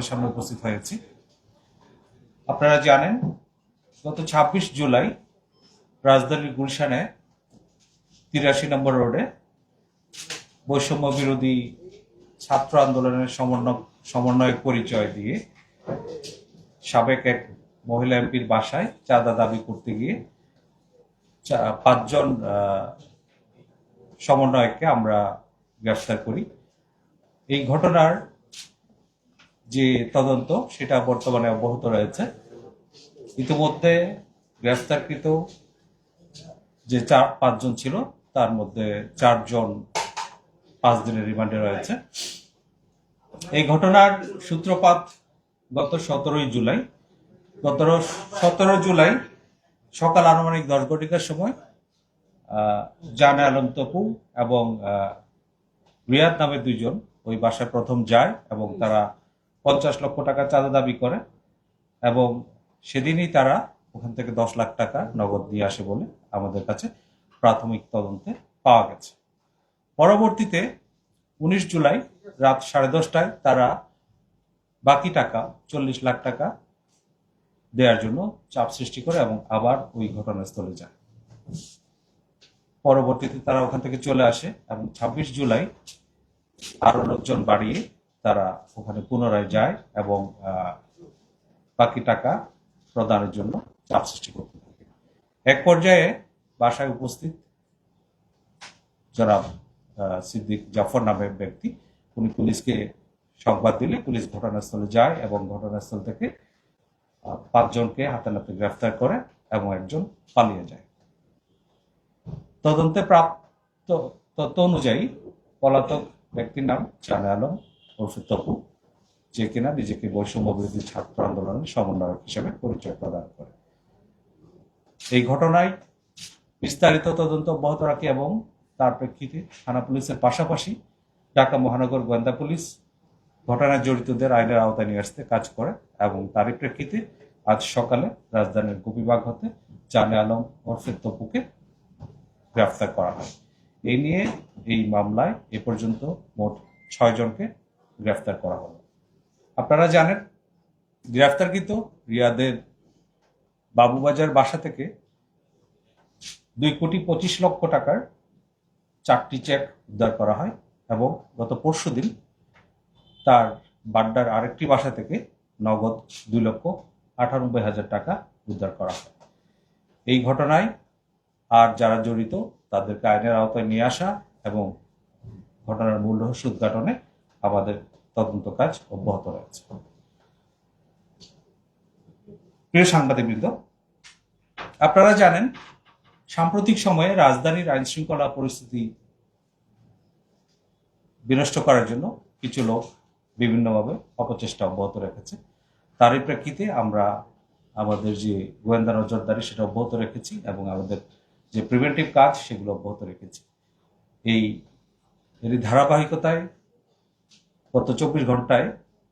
সামনে উপস্থিত হয়েছি। আপনারা জানেন গত ২৬ জুলাই রাজধানীর গুলশানে ৮৩ নম্বর রোডে বৈষম্য বিরোধী ছাত্র আন্দোলনের সমন্বয়ক পরিচয় দিয়ে সাবেক এক মহিলা এমপির বাসায় চাঁদা দাবি করতে গিয়ে ৫ জন সমন্বয়ককে আমরা গ্রেফতার করি। এই ঘটনার যে তদন্ত সেটা বর্তমানে অব্যাহত রয়েছে। ইতিমধ্যে গ্রেফতারকৃত যে ৫ জন ছিল তার মধ্যে ৪ জন ৫ দিনের রিমান্ডে রয়েছে। এই ঘটনার সূত্রপাত গত ১৭ জুলাই সকাল আনুমানিক ১০ ঘটিকার সময় জানে আলম তপু এবং রিয়াদ নামে ২ জন ওই বাসায় প্রথম যায় এবং তারা ৫০ লক্ষ টাকা চাঁদা দাবি করে এবং সেদিনই তারা ওখান থেকে ১০ লাখ টাকা নগদ দিয়ে আসে বলে আমাদের কাছে প্রাথমিক তদন্তে পাওয়া গেছে। পরবর্তীতে ১৯ জুলাই রাত ১০:৩০টায় তারা বাকি টাকা ৪০ লাখ টাকা দেওয়ার জন্য চাপ সৃষ্টি করে এবং আবার ওই ঘটনাস্থলে যায়। পরবর্তীতে তারা ওখান থেকে চলে আসে এবং ২৬ জুলাই আরো লোকজন বাড়িয়ে তারা ওখানে পুনরায় যায় এবং বাকি টাকা প্রদানের জন্য চাপ সৃষ্টি করতে থাকে। এক পর্যায়ে বাসায় উপস্থিত জনাব সিদ্দিক জাফর নামের ব্যক্তি উনি পুলিশকে সংবাদ দিলে পুলিশ ঘটনাস্থলে যায় এবং ঘটনাস্থল থেকে ৫ জনকে হাতে নাতে গ্রেফতার করে এবং একজন পালিয়ে যায়। তদন্তে প্রাপ্ত তথ্য অনুযায়ী পলাতক ব্যক্তির নাম জানে আলম ওরফে তপু, যে কিনা নিজেকে বৈষম্য বিরোধী ছাত্র আন্দোলনের সমন্বয়ক হিসেবে পরিচয় প্রদান করে। এই ঘটনায় বিস্তারিত তদন্ত অব্যাহত রাখে এবং তার প্রেক্ষিতে থানা পুলিশের পাশাপাশি ঢাকা মহানগর গোয়েন্দা পুলিশ ঘটনায় জড়িতদের আইনের আওতায় নিয়ে আসতে কাজ করে এবং তারই প্রেক্ষিতে আজ সকালে রাজধানীর গোপীবাগ হতে জানে আলম ওরফে তপুকে গ্রেফতার করা হয়। এই নিয়ে এই মামলায় এ পর্যন্ত মোট ৬ জনকে গ্রেফতার করা হলো। আপনারা জানেন গ্রেফতারকৃত রিয়াদের বাবুবাজার বাসা থেকে ২,২৫,০০,০০০ টাকার ৪টি চেক উদ্ধার করা হয় এবং গত পরশুদিন তার বাড্ডার আরেকটি বাসা থেকে নগদ ২,৯৮,০০০ টাকা উদ্ধার করা হয়। এই ঘটনায় আর যারা জড়িত তাদেরকে আইনের আওতায় নিয়ে আসা এবং ঘটনার মূল রহস্য উদ্ঘাটনে আমাদের তদন্ত কাজ অব্যাহত রয়েছে। প্রিয় সাংবাদিকবৃন্দ, আপনারা জানেন সাম্প্রতিক সময়ে রাজধানীর আইন শৃঙ্খলা পরিস্থিতি বিনষ্ট করার জন্য কিছু লোক বিভিন্নভাবে অপচেষ্টা অব্যাহত রেখেছে। তারই প্রেক্ষিতে আমরা আমাদের যে গোয়েন্দা নজরদারি সেটা অব্যাহত রেখেছি এবং আমাদের যে প্রিভেন্টিভ কাজ সেগুলো অব্যাহত রেখেছি। এর ধারাবাহিকতায় গত ২৪ ঘন্টায়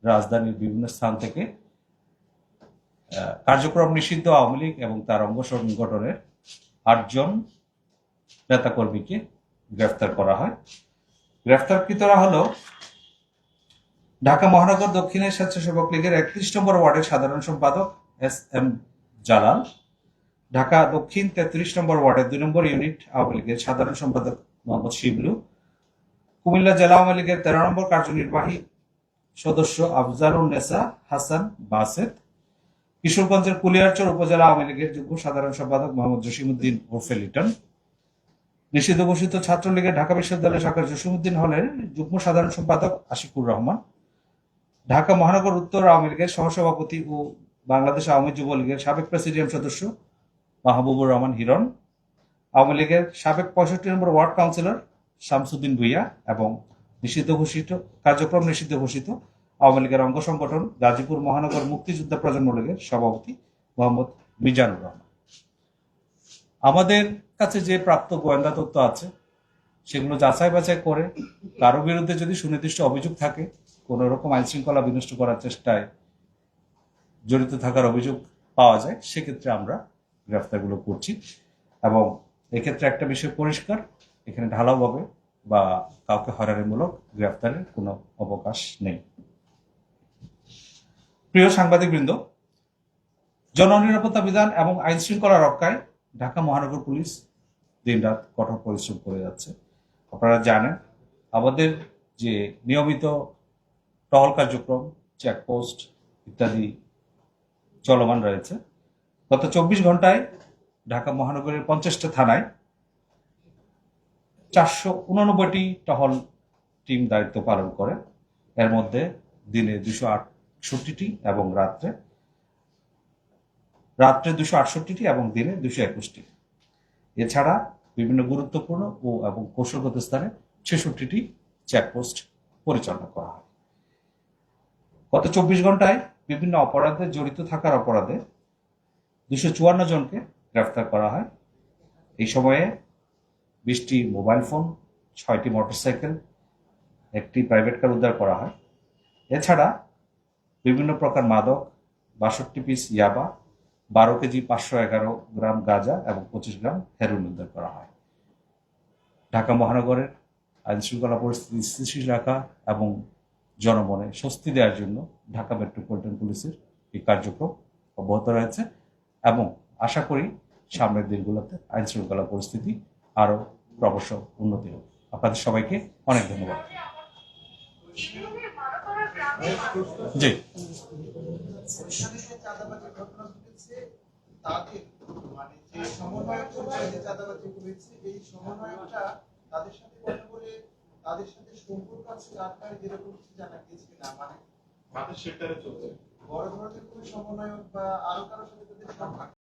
রাজধানীর বিভিন্ন স্থান থেকে কার্যক্রম নিষিদ্ধ আওয়ামী লীগ এবং তার অঙ্গ সংগঠনের ৮ জন নেতাকর্মীকে গ্রেফতার করা হয়। গ্রেফতারকৃতরা হলো ঢাকা মহানগর দক্ষিণের স্বেচ্ছাসেবক লীগের ৩১ নম্বর ওয়ার্ডের সাধারণ সম্পাদক এস.এম. জালাল, ঢাকা দক্ষিণ ৩৩ নম্বর ওয়ার্ডের ২ নম্বর ইউনিট আওয়ামী লীগের সাধারণ সম্পাদক মোহাম্মদ শিবলু, কুমিল্লা জেলা আওয়ামী লীগের ১৩ নম্বর কার্যনির্বাহী সদস্য আফজালুন্নেসা হাসান বাসেত, কিশোরগঞ্জের কুলিয়ারচর উপজেলা আওয়ামী লীগের যুগ্ম সাধারণ সম্পাদক মোহাম্মদ জসিমউদ্দিন ওরফে লিটন, নিষিদ্ধ ঘোষিত ছাত্রলীগের ঢাকা বিশ্ববিদ্যালয় শাখার জসিমউদ্দিন হলের যুগ্ম সাধারণ সম্পাদক আশিকুর রহমান, ঢাকা মহানগর উত্তর আওয়ামী লীগের সহসভাপতি ও বাংলাদেশ আওয়ামী যুবলীগের সাবেক প্রেসিডিয়াম সদস্য মাহবুবুর রহমান হিরণ, আওয়ামী লীগের সাবেক ৬৫ নম্বর ওয়ার্ড কাউন্সিলর শামসুদ্দিন ভুইয়া এবং কার্যক্রম নিষিদ্ধ ঘোষিত আওয়ামী লীগের অঙ্গ সংগঠন গাজীপুর মহানগর মুক্তিযোদ্ধা প্রজন্ম লীগের সভাপতি মোহাম্মদ মিজানুর রহমান। আমাদের কাছে যে প্রাপ্ত গোয়েন্দা তথ্য আছে সেগুলো যাচাই বাছাই করে কারো বিরুদ্ধে যদি সুনির্দিষ্ট অভিযোগ থাকে, কোন রকম আইন শৃঙ্খলা বিনষ্ট করার চেষ্টায় জড়িত থাকার অভিযোগ পাওয়া যায়, সেক্ষেত্রে আমরা গ্রেফতারগুলো করছি এবং এক্ষেত্রে একটা বিষয় পরিষ্কার, এখানে ঢালাওভাবে বা কাউকে হয়রানিমূলক গ্রেফতারের কোনো অবকাশ নেই। প্রিয় সাংবাদিকবৃন্দ, জননিরাপত্তা বিধান এবং আইন শৃঙ্খলা রক্ষায় ঢাকা মহানগর পুলিশ দিনরাত কঠোর পরিশ্রম করে যাচ্ছে। আপনারা জানেন আমাদের যে নিয়মিত টহল কার্যক্রম, চেকপোস্ট ইত্যাদি চলমান রয়েছে। গত 24 ঘন্টায় ঢাকা মহানগরের 50টা থানায় 489টি টহল টিম দায়িত্ব পালন করে। এর মধ্যে দিনে 268টি এবং রাত্রে 268টি এবং দিনে 221টি। এছাড়া বিভিন্ন গুরুত্বপূর্ণ এবং কৌশলগত স্থানে 66টি চেকপোস্ট পরিচালনা করা হয়। গত 24 ঘন্টায় বিভিন্ন অপরাধে জড়িত থাকার অপরাধে 254 জনকে গ্রেফতার করা হয়। এই সময়ে 20টি মোবাইল ফোন, 6টি মোটরসাইকেল, একটি প্রাইভেট কার উদ্ধার করা হয়। এছাড়া বিভিন্ন প্রকার মাদক, 62 পিস ইয়াবা, 12 কেজি 511 গ্রাম গাঁজা এবং 25 গ্রাম হেরোইন উদ্ধার করা হয়। ঢাকা মহানগরের আইন শৃঙ্খলা পরিস্থিতি স্থিতিশীল রাখা এবং জনমনে স্বস্তি দেওয়ার জন্য ঢাকা মেট্রোপলিটন পুলিশের এই কার্যক্রম অব্যাহত রয়েছে এবং আশা করি সামনের দিনগুলোতে আইন শৃঙ্খলা পরিস্থিতি আরো ক্রমশ উন্নতি হবে। আপনাদের সবাইকে অনেক ধন্যবাদ। জি, তাদের মানে যে সমন্বয়ক পর্যায়ে যে চাঁদাবাজি করেছে এই সমন্বয়কটা তাদের সাথে কথা বলে তাদের সাথে সম্পর্ক আছে আপনার যেরকম কিছু জানা গেছে কিনা, মানে মাঠের সেক্টরে চলছে বড় ধরনের কোনো সমন্বয়ক বা আরো কারোর সাথে তাদের সম্পর্ক